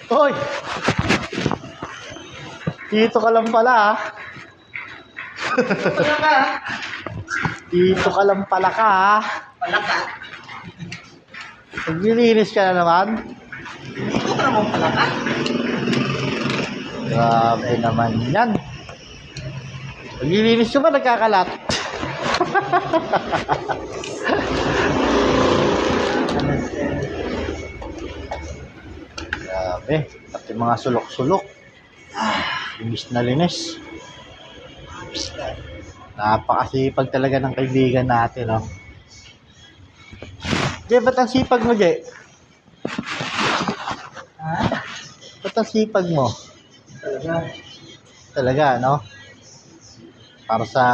Hoy! Dito ka lang pala, ha? Wala ka. Dito ka lang pala ka, ha? Wala ka. Naglilinis ka na naman? Dito ka naman pala ka. Grabe naman yan. Naglilinis ka ba? Nagkakalat? Grabe. Pati mga sulok-sulok. Linis na linis. Napakasipag talaga ng kaibigan natin, no? Jay, ba't ang sipag mo, Jay? Ha? Ba't ang sipag mo? Talaga. Talaga, no? Para sa,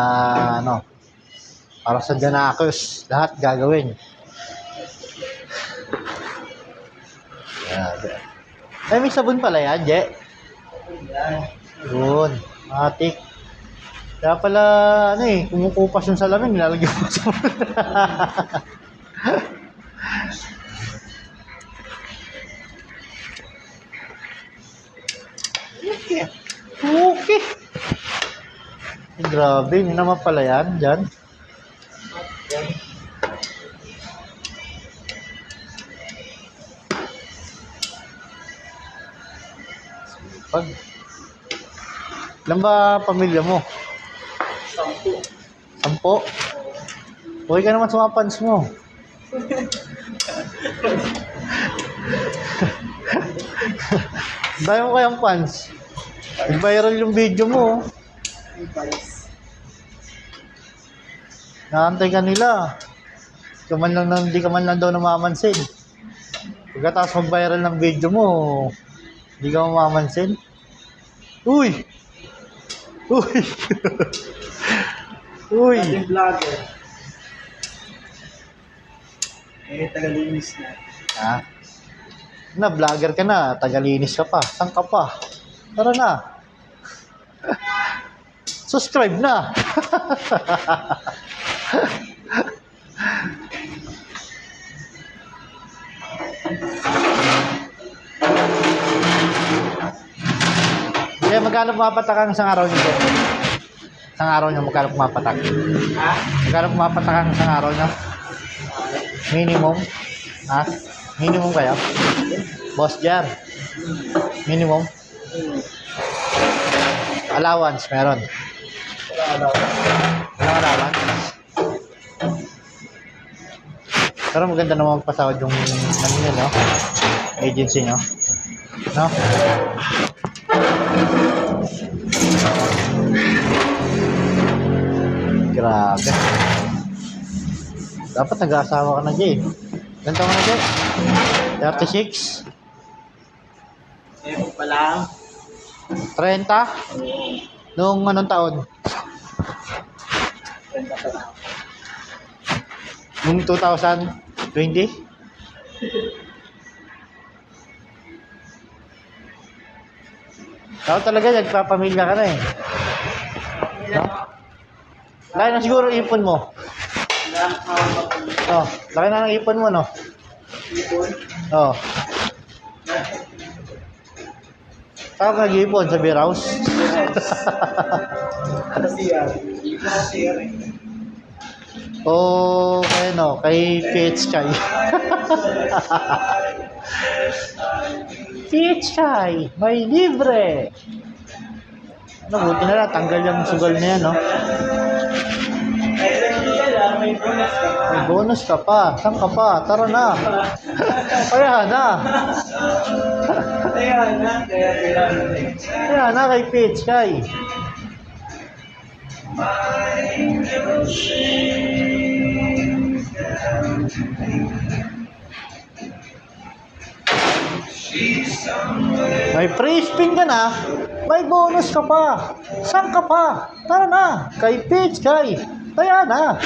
para sa Janakos, lahat gagawin. Grabe. Ay, may sabon pala yan, Jay. Yan. Yun, matik. Kaya pala, kumukupas yung salamin, nilalagyan mo sa okay. Grabe, yun naman pala yan, dyan. Sipag. Ilan ba pamilya mo? 10? Huwag ka naman sa mga fans mo. Dahil mo kayang fans. Nag-viral yung video mo. Nakantay ka nila. Hindi ka man lang daw namamansin. Pagkatapos mag-viral ng video mo, hindi ka mamamansin. Uy! Uy! Uy! Ating vlogger. Tagalinis na. Ha? Na, vlogger ka na, tagalinis ka pa. Saan ka pa? Tara na. Subscribe na. Kaya magkano pumapatak ang isang araw niyo? Isang araw niyo, magkano pumapatak? Ha? Magkano pumapatak ang isang araw niyo? Minimum? Ha? Minimum kayo? Boss Jar? Minimum? Allowance, meron. Wala. Walang allowance. Pero maganda naman magpasahod yung ano nyo, no? Agency nyo. No? Grabe. Dapat nag-aasawa ka na, Jay. Ilan taon ka na, Jay? 36? Ewan pa lang. 30? Noong anong taon? Ganda pa lang. Noong 2020? Ikaw talaga, nagpapamilya ka na eh. No? Laki na siguro ipon mo. Oh, laki na ng ipon mo, no? Ipon? Oh. Saan ka nag-ipon? Sa beer house? Kasi yan. Ipon kasi yan eh. O kay ano, kay PH Kai. PH Kai, may libre. Ano, buti na lang, tanggal yung sugal na yan, no? May bonus ka. May bonus ka pa. Saan ka pa? Tara na. Kaya na. Kaya na. Kaya na kay PH Kai. May free spin ka na, may bonus ka pa. Saan ka pa? Tara na, kay Pitch, kay. Kaya na.